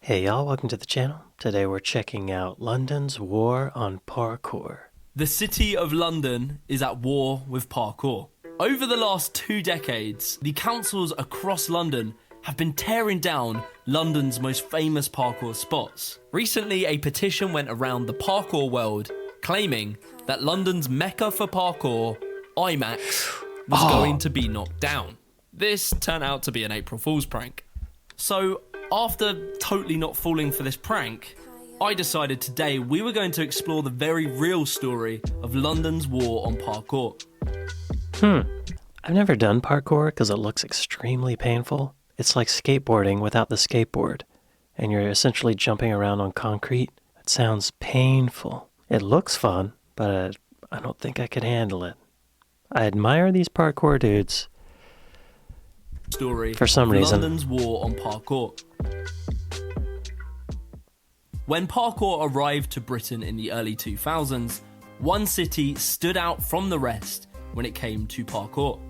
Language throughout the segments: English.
Hey y'all, welcome to the channel. Today we're checking out London's war on parkour. The city of London is at war with parkour. Over the last 2 decades, the councils across London have been tearing down London's most famous parkour spots. Recently, a petition went around the parkour world claiming that London's mecca for parkour, IMAX, was going to be knocked down. This turned out to be an April Fool's prank. So, after totally not falling for this prank, I decided today we were going to explore the very real story of London's war on parkour. I've never done parkour because it looks extremely painful. It's like skateboarding without the skateboard, and you're essentially jumping around on concrete. It sounds painful. It looks fun, but I don't think I could handle it. I admire these parkour dudes Story for some of reason. London's war on parkour. When parkour arrived to Britain in the early 2000s, one city stood out from the rest when it came to parkour,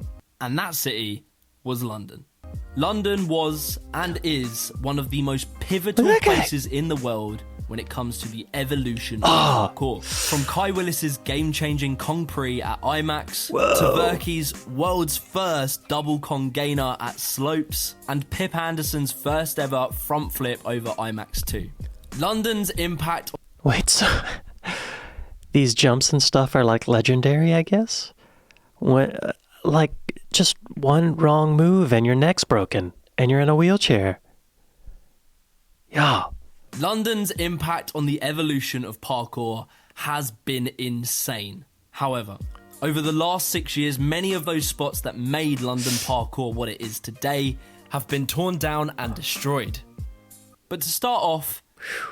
and that city was London. London was and is one of the most pivotal places in the world when it comes to the evolution of parkour. From Kai Willis's game-changing Kong Pre at IMAX, to Verkey's world's first double Kong gainer at Slopes, and Pip Anderson's first ever front flip over IMAX 2. London's impact... Wait, so these jumps and stuff are like legendary, I guess? Like just one wrong move and your neck's broken and you're in a wheelchair. Yeah. London's impact on the evolution of parkour has been insane. However, over the last 6 years, many of those spots that made London parkour what it is today have been torn down and destroyed. But to start off,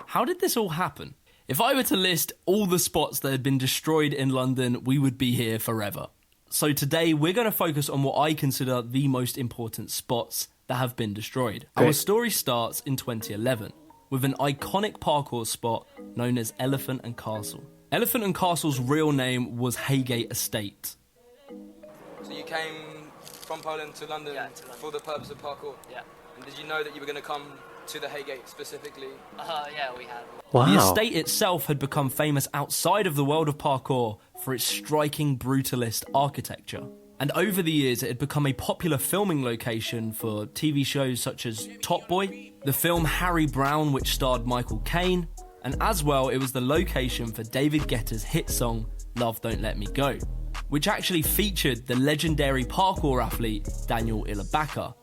how did this all happen? If I were to list all the spots that had been destroyed in London, we would be here forever. So today we're going to focus on what I consider the most important spots that have been destroyed. Great. Our story starts in 2011 with an iconic parkour spot known as Elephant and Castle. Elephant and Castle's real name was Haygate Estate. So you came from Poland to London, for the purpose of parkour? Yeah. And did you know that you were going to come to the Haygate specifically? Yeah, we had. Wow. The estate itself had become famous outside of the world of parkour for its striking brutalist architecture. And over the years, it had become a popular filming location for TV shows such as Top Boy, the film Harry Brown, which starred Michael Caine, and as well, it was the location for David Guetta's hit song, Love Don't Let Me Go, which actually featured the legendary parkour athlete, Daniel Ilabaka.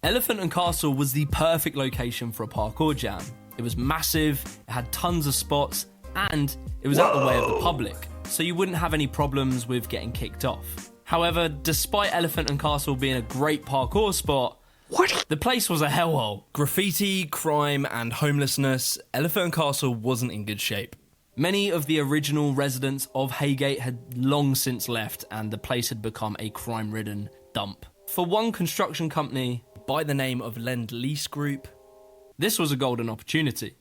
Elephant and Castle was the perfect location for a parkour jam. It was massive, it had tons of spots, and it was out the way of the public, so you wouldn't have any problems with getting kicked off. However, despite Elephant and Castle being a great parkour spot, the place was a hellhole. Graffiti, crime, and homelessness, Elephant and Castle wasn't in good shape. Many of the original residents of Haygate had long since left, and the place had become a crime-ridden dump. For one construction company by the name of Lease Group, this was a golden opportunity.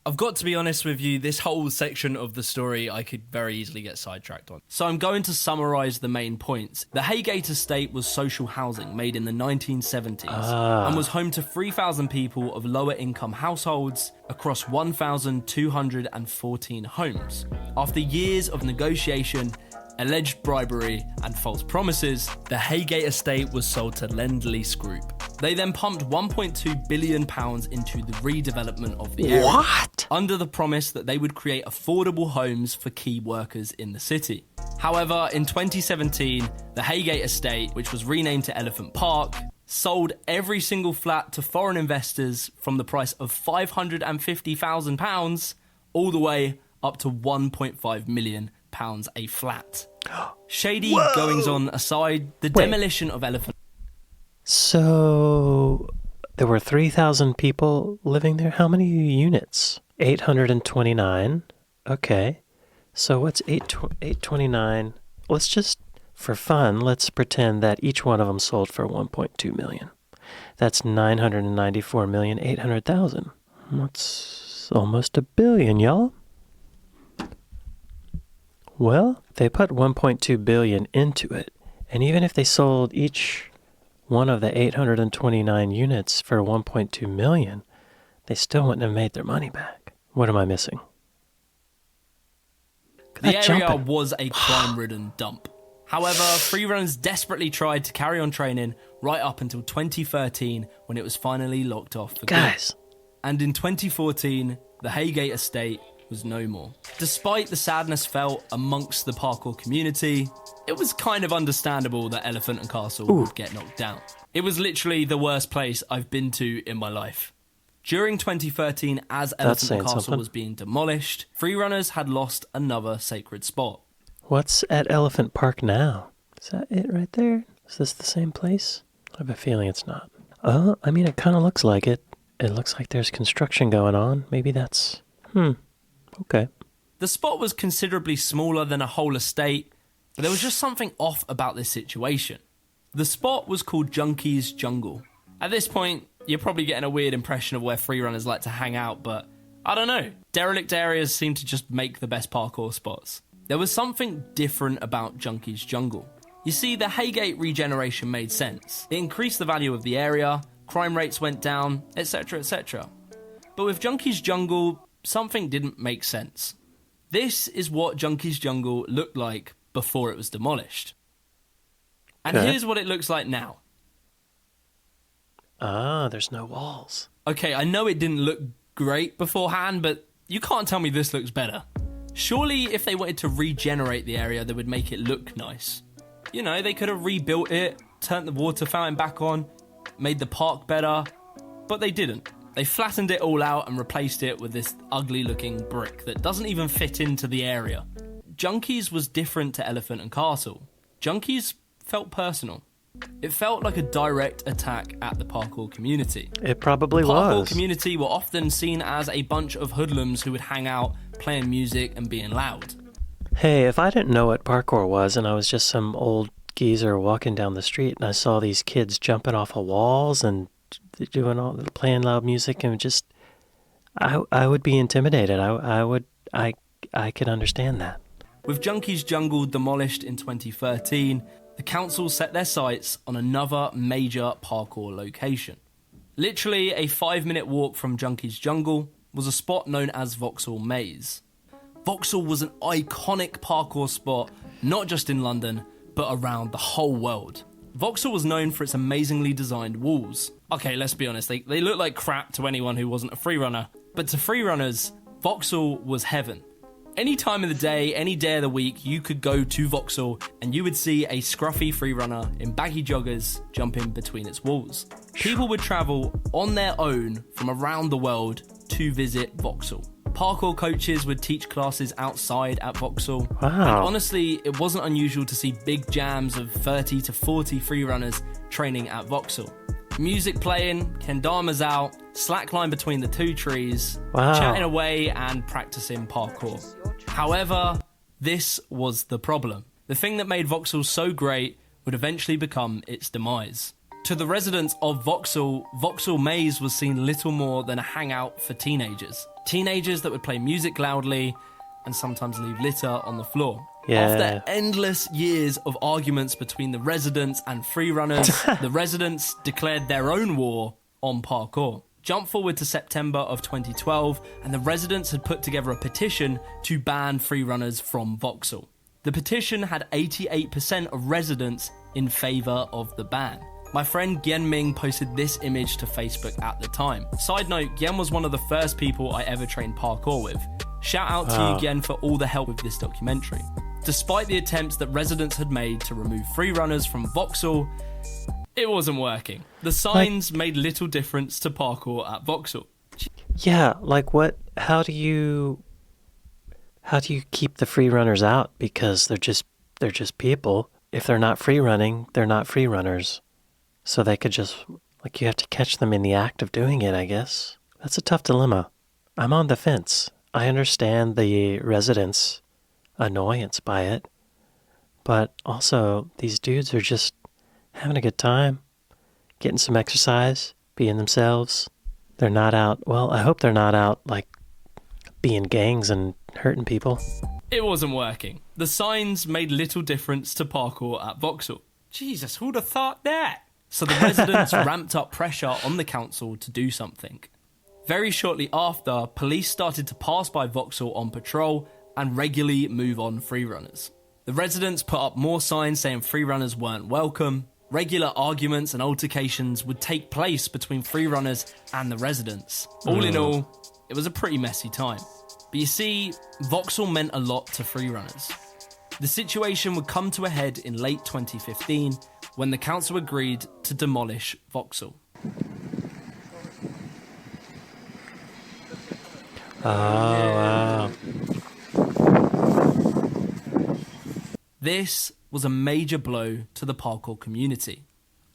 I've got to be honest with you, this whole section of the story I could very easily get sidetracked on. So I'm going to summarise the main points. The Haygate estate was social housing made in the 1970s and was home to 3,000 people of lower income households across 1,214 homes. After years of negotiation, alleged bribery and false promises, the Haygate estate was sold to Lease Group. They then pumped £1.2 billion into the redevelopment of the area. What? Under the promise that they would create affordable homes for key workers in the city. However, in 2017, the Haygate estate, which was renamed to Elephant Park, sold every single flat to foreign investors from the price of £550,000 all the way up to £1.5 million a flat. Shady goings-on aside, the demolition of Elephant... So there were 3,000 people living there? How many units? 829. Okay. So what's 829? Let's just, for fun, let's pretend that each one of them sold for 1.2 million. That's 994,800,000. That's almost $1 billion, y'all. Well, they put 1.2 billion into it, and even if they sold each one of the 829 units for 1.2 million, they still wouldn't have made their money back. What am I missing? The area was a crime-ridden dump. However, freerunners desperately tried to carry on training right up until 2013 when it was finally locked off for good. And in 2014, the Haygate estate was no more. Despite the sadness felt amongst the parkour community, it was kind of understandable that Elephant and Castle would get knocked down. It was literally the worst place I've been to in my life. During 2013, as Elephant and Castle was being demolished, freerunners had lost another sacred spot. What's at Elephant Park now? Is that it right there? Is this the same place? I have a feeling it's not. I mean, it kind of looks like it. It looks like there's construction going on. Maybe that's... Okay. The spot was considerably smaller than a whole estate, but there was just something off about this situation. The spot was called Junkies Jungle. At this point, you're probably getting a weird impression of where freerunners like to hang out, but I don't know. Derelict areas seem to just make the best parkour spots. There was something different about Junkies Jungle. You see, the Haygate regeneration made sense. It increased the value of the area, crime rates went down, etc, etc. But with Junkies Jungle, something didn't make sense. This is what Junkies Jungle looked like before it was demolished. And here's what it looks like now. There's no walls. Okay, I know it didn't look great beforehand, but you can't tell me this looks better. Surely if they wanted to regenerate the area, they would make it look nice. You know, they could have rebuilt it, turned the water fountain back on, made the park better, but they didn't. They flattened it all out and replaced it with this ugly looking brick that doesn't even fit into the area. Junkies was different to Elephant and Castle. Junkies felt personal. It felt like a direct attack at the parkour community. It probably was. The parkour community were often seen as a bunch of hoodlums who would hang out, playing music and being loud. Hey, if I didn't know what parkour was and I was just some old geezer walking down the street and I saw these kids jumping off of walls and playing loud music and just, I would be intimidated. I could understand that. With Junkies Jungle demolished in 2013, the council set their sights on another major parkour location. Literally a 5-minute walk from Junkies Jungle was a spot known as Voxel Maze. Voxel was an iconic parkour spot, not just in London, but around the whole world. Voxel was known for its amazingly designed walls. Okay, let's be honest, they look like crap to anyone who wasn't a freerunner, but to freerunners, Voxel was heaven. Any time of the day, any day of the week, you could go to Voxel and you would see a scruffy freerunner in baggy joggers jumping between its walls. People would travel on their own from around the world to visit Voxel. Parkour coaches would teach classes outside at Voxel. Wow. And honestly, it wasn't unusual to see big jams of 30 to 40 freerunners training at Voxel. Music playing, kendamas out, slackline between the two trees, chatting away and practicing parkour. However, this was the problem. The thing that made Voxel so great would eventually become its demise. To the residents of Voxel, Voxel Maze was seen little more than a hangout for teenagers. Teenagers that would play music loudly and sometimes leave litter on the floor. Yeah. After endless years of arguments between the residents and freerunners, the residents declared their own war on parkour. Jump forward to September of 2012, and the residents had put together a petition to ban freerunners from Voxel. The petition had 88% of residents in favour of the ban. My friend Gien Ming posted this image to Facebook at the time. Side note, Gien was one of the first people I ever trained parkour with. Shout out to you, Gien, for all the help with this documentary. Despite the attempts that residents had made to remove freerunners from Voxel, it wasn't working. The signs made little difference to parkour at Voxel. Yeah, like what? How do you keep the free runners out? Because they're just people. If they're not free running, they're not free runners. So they could just, like, you have to catch them in the act of doing it, I guess. That's a tough dilemma. I'm on the fence. I understand the residents' annoyance by it, but also these dudes are just having a good time, getting some exercise, being themselves. They're not out, well, I hope they're not out, like, being gangs and hurting people. It wasn't working. The signs made little difference to parkour at Voxel. Jesus, who'd have thought that? So the residents ramped up pressure on the council to do something. Very shortly after, police started to pass by Voxel on patrol and regularly move on freerunners. The residents put up more signs saying freerunners weren't welcome. Regular arguments and altercations would take place between freerunners and the residents. All in all, it was a pretty messy time. But you see, Voxel meant a lot to freerunners. The situation would come to a head in late 2015 when the council agreed to demolish Voxel. Oh, wow. This was a major blow to the parkour community.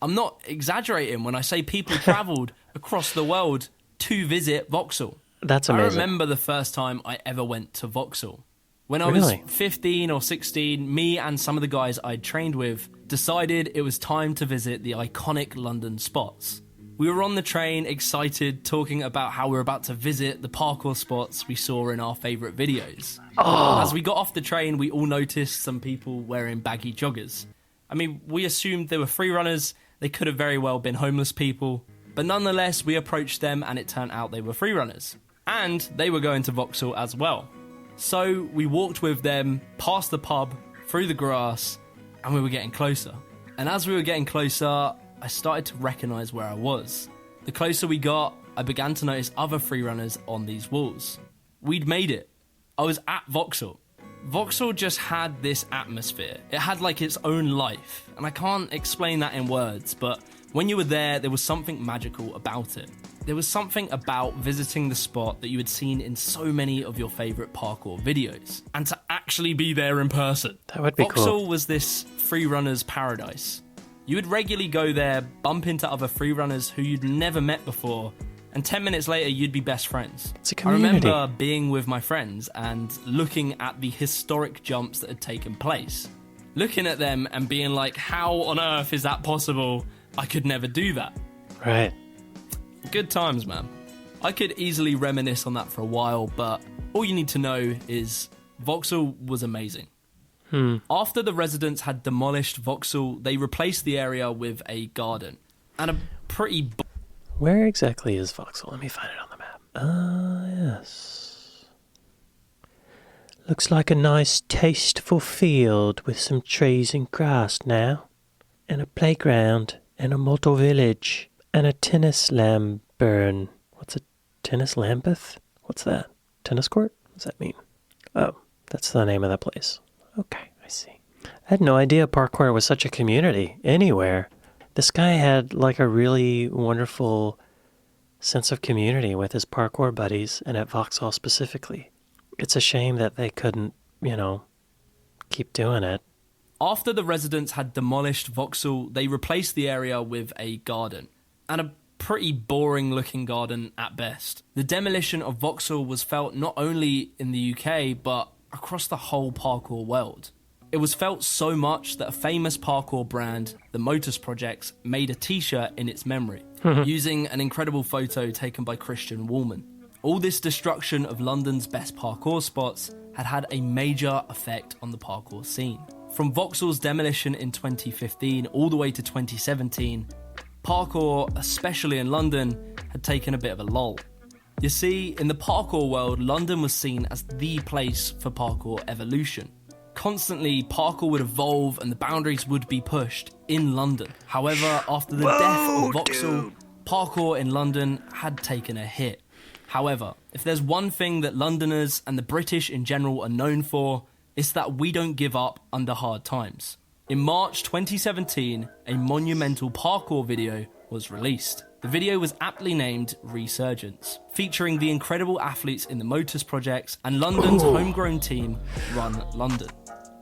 I'm not exaggerating when I say people travelled across the world to visit Voxel. That's amazing. I remember the first time I ever went to Voxel. When I Really? was 15 or 16, me and some of the guys I'd trained with decided it was time to visit the iconic London spots. We were on the train, excited, talking about how we were about to visit the parkour spots we saw in our favourite videos. As we got off the train, we all noticed some people wearing baggy joggers. I mean, we assumed they were freerunners. They could have very well been homeless people. But nonetheless, we approached them and it turned out they were freerunners. And they were going to Voxel as well. So we walked with them past the pub, through the grass, and we were getting closer. And as we were getting closer, I started to recognise where I was. The closer we got, I began to notice other freerunners on these walls. We'd made it. I was at Voxel. Voxel just had this atmosphere. It had like its own life. And I can't explain that in words, but when you were there was something magical about it. There was something about visiting the spot that you had seen in so many of your favourite parkour videos. And to actually be there in person. That would be Voxel cool. was this freerunner's paradise. You would regularly go there, bump into other freerunners who you'd never met before, and 10 minutes later you'd be best friends. It's a community. I remember being with my friends and looking at the historic jumps that had taken place. Looking at them and being like, how on earth is that possible? I could never do that. Right. Good times, man. I could easily reminisce on that for a while, but all you need to know is Voxel was amazing. After the residents had demolished Voxel, they replaced the area with a garden. And a pretty... Where exactly is Voxel? Let me find it on the map. Yes. Looks like a nice, tasteful field with some trees and grass now. And a playground. And a model village. And a tennis lamburn. What's a tennis lambeth? What's that? Tennis court? What does that mean? Oh, that's the name of that place. Okay, I see. I had no idea parkour was such a community anywhere. This guy had like a really wonderful sense of community with his parkour buddies and at Voxel specifically. It's a shame that they couldn't, keep doing it. After the residents had demolished Voxel, they replaced the area with a garden. And a pretty boring looking garden at best. The demolition of Voxel was felt not only in the UK, but across the whole parkour world. It was felt so much that a famous parkour brand, the Motus Projects, made a t-shirt in its memory, using an incredible photo taken by Christian Woolman. All this destruction of London's best parkour spots had had a major effect on the parkour scene. From Voxel's demolition in 2015 all the way to 2017, parkour, especially in London, had taken a bit of a lull. You see, in the parkour world, London was seen as the place for parkour evolution. Constantly, parkour would evolve and the boundaries would be pushed in London. However, after the death of Voxel, parkour in London had taken a hit. However, if there's one thing that Londoners and the British in general are known for, it's that we don't give up under hard times. In March 2017, a monumental parkour video was released. The video was aptly named Resurgence, featuring the incredible athletes in the Motus Projects and London's homegrown team, Run London.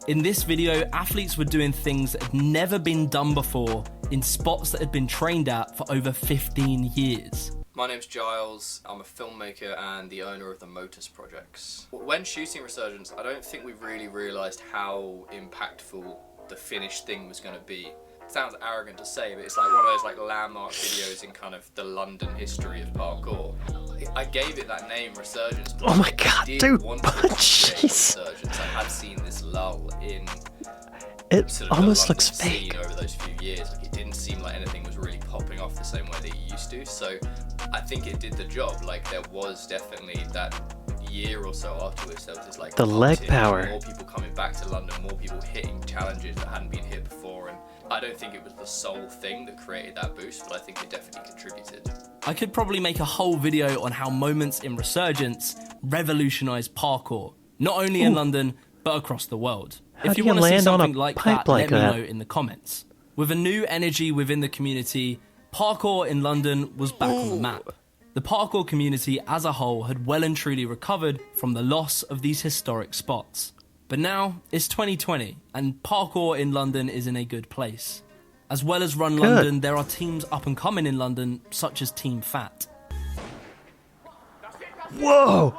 In this video, athletes were doing things that had never been done before in spots that had been trained at for over 15 years. My name's Giles, I'm a filmmaker and the owner of the Motus Projects. When shooting Resurgence, I don't think we really realised how impactful the finished thing was going to be. It sounds arrogant to say, but it's like one of those landmark videos in kind of the London history of parkour. I gave it that name, Resurgence. Oh my god, I did dude! want it to be Jeez. Resurgence. I had seen this lull in It sort of almost the looks London fake. scene over those few years. Like, it didn't seem like anything was really popping off the same way that it used to. So I think it did the job. Like, there was definitely that year or so afterwards, there was this like The leg uptick, power. more people coming back to London, more people hitting challenges that hadn't been hit before. And I don't think it was the sole thing that created that boost, but I think it definitely contributed. I could probably make a whole video on how moments in Resurgence revolutionised parkour, not only in London, but across the world. How If do you you want to see land on a something like pipe that, like let that? me know in the comments. With a new energy within the community, parkour in London was back on the map. The parkour community as a whole had well and truly recovered from the loss of these historic spots. But now, it's 2020, and parkour in London is in a good place. As well as Run Good. London, there are teams up and coming in London, such as Team Fat. Whoa!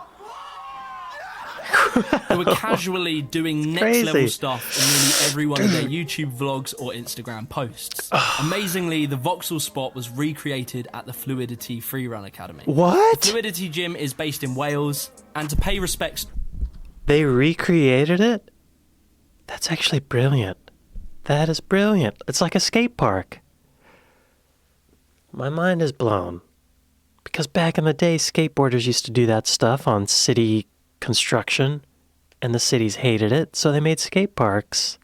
Who were casually doing next crazy. level stuff in nearly every one of their YouTube vlogs or Instagram posts. Amazingly, the Voxel spot was recreated at the Fluidity Freerun Academy. What? Fluidity Gym is based in Wales, and to pay respects They recreated it? That's actually brilliant. That is brilliant. It's like a skate park. My mind is blown. Because back in the day, skateboarders used to do that stuff on city construction, and the cities hated it, so they made skate parks.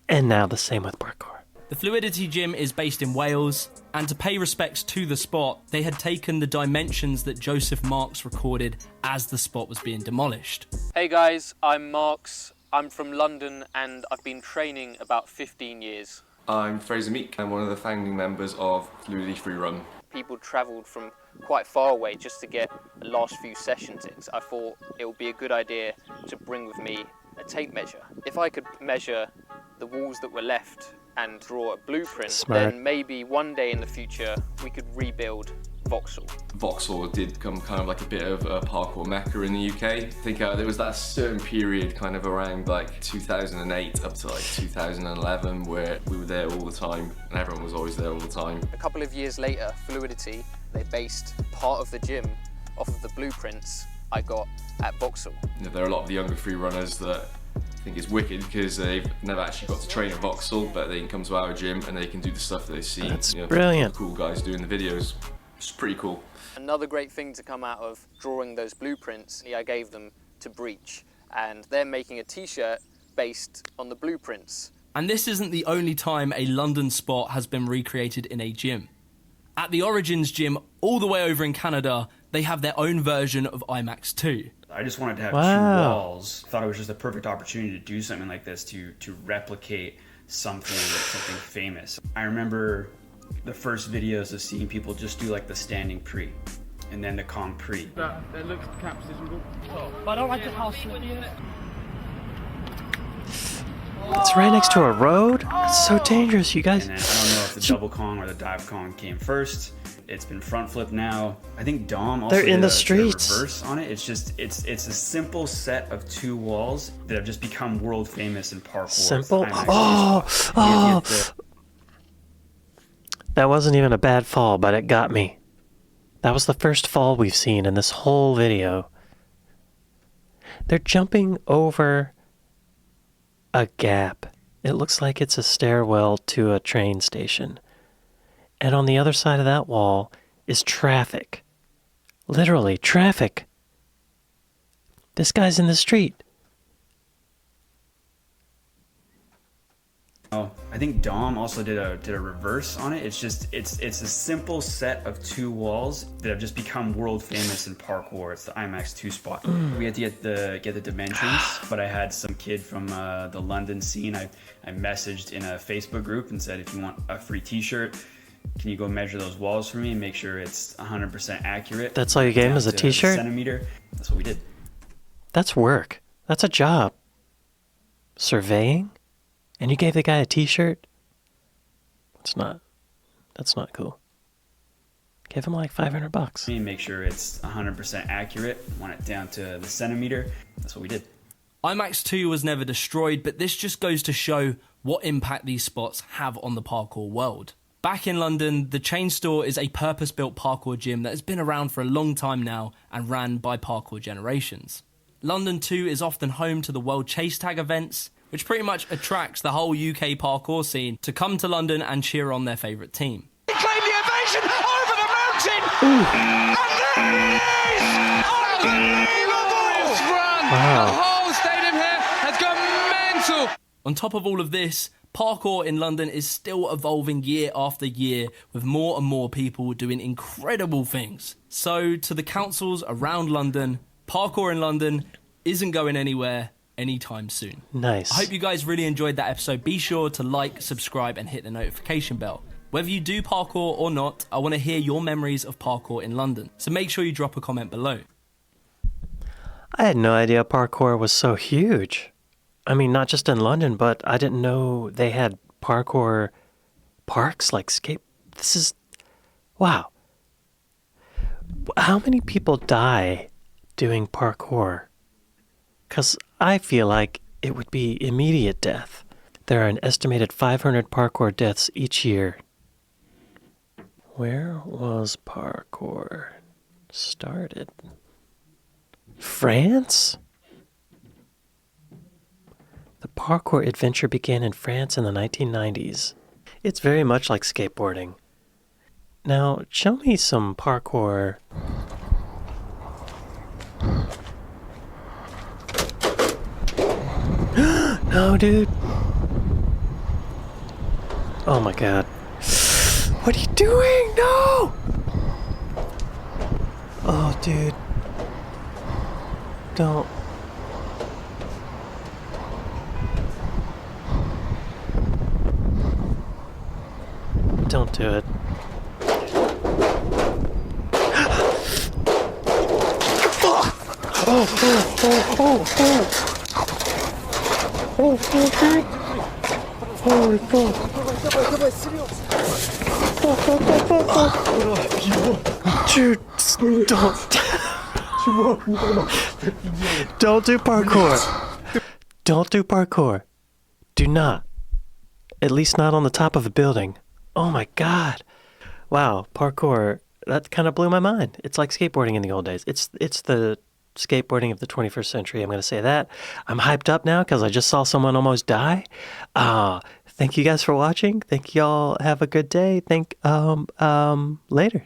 And now the same with parkour. The Fluidity Gym is based in Wales, and to pay respects to the spot, they had taken the dimensions that Joseph Marks recorded as the spot was being demolished. Hey guys, I'm Marks. I'm from London and I've been training about 15 years. I'm Fraser Meek. I'm one of the founding members of Fluidity Freerun. People travelled from quite far away just to get the last few sessions in. So I thought it would be a good idea to bring with me a tape measure. If I could measure the walls that were left and draw a blueprint, Smart. then maybe one day in the future we could rebuild Voxel. Voxel did become kind of like a bit of a parkour mecca in the UK. I think there was that certain period kind of around like 2008 up to like 2011 where we were there all the time and everyone was always there all the time. A couple of years later, Fluidity, they based part of the gym off of the blueprints I got at Voxel. You know, there are a lot of the younger free runners that think it's wicked because they've never actually got to train at Voxel, but they can come to our gym and they can do the stuff that they see. That's you know, brilliant. the cool guys doing the videos. It's pretty cool. Another great thing to come out of drawing those blueprints, I gave them to Breach, and they're making a t-shirt based on the blueprints. And this isn't the only time a London spot has been recreated in a gym. At the Origins gym, all the way over in Canada, they have their own version of IMAX 2. I just wanted to have Wow. two walls. Thought it was just a perfect opportunity to do something like this, to replicate something famous. I remember the first videos of seeing people just do like the standing pre and then the Kong pre. That looks caps isn't good. But I don't like it how slippy it is. It's right next to a road? It's so dangerous, you guys. And then I don't know if the double Kong or the dive Kong came first. It's been front flip now. I think Dom also They're in did the a streets. reverse on it. It's just it's a simple set of two walls that have just become world famous in parkour. Simple? It's IMAX Oh, spot. oh. You get the- That wasn't even a bad fall, but it got me. That was the first fall we've seen in this whole video. They're jumping over a gap. It looks like it's a stairwell to a train station. And on the other side of that wall is traffic. Literally, traffic. This guy's in the street. Oh, I think Dom also did a reverse on it. It's a simple set of two walls that have just become world famous in parkour. It's the IMAX 2 spot. We had to get the dimensions, but I had some kid from the London scene. I messaged in a Facebook group and said, if you want a free T-shirt, can you go measure those walls for me and make sure it's 100% accurate? That's all you gave him Down is a to the T-shirt? centimeter. That's what we did. That's work. That's a job. Surveying? And you gave the guy a T-shirt? That's not cool. Give him like $500. And make sure it's 100% accurate. Want it down to the centimeter. That's what we did. IMAX 2 was never destroyed, but this just goes to show what impact these spots have on the parkour world. Back in London, the Chain Store is a purpose-built parkour gym that has been around for a long time now and ran by parkour generations. London too is often home to the World Chase Tag events, which pretty much attracts the whole UK parkour scene to come to London and cheer on their favourite team. He claimed the ovation over the mountain! And there it is! Unbelievable! Run! The whole stadium here has gone mental! On top of all of this, parkour in London is still evolving year after year, with more and more people doing incredible things. So, to the councils around London, parkour in London isn't going anywhere anytime soon. Nice. I hope you guys really enjoyed that episode. Be sure to like, subscribe, and hit the notification bell. Whether you do parkour or not, I want to hear your memories of parkour in London. So make sure you drop a comment below. I had no idea parkour was so huge. I mean, not just in London, but I didn't know they had parkour parks like skate. This is, wow. How many people die doing parkour? Because I feel like it would be immediate death. There are an estimated 500 parkour deaths each year. Where was parkour started? France? The parkour adventure began in France in the 1990s. It's very much like skateboarding. Now, show me some parkour. No, dude. Oh my god. What are you doing? No! Oh, dude. Don't. Don't do it. Holy fuck. Dude, don't do parkour. Don't do parkour. Do not. At least not on the top of a building. Oh my god. Wow, parkour, that kind of blew my mind. It's like skateboarding in the old days. It's the skateboarding of the 21st century. I'm going to say that. I'm hyped up now because I just saw someone almost die. Thank you guys for watching. Thank y'all. Have a good day. Later.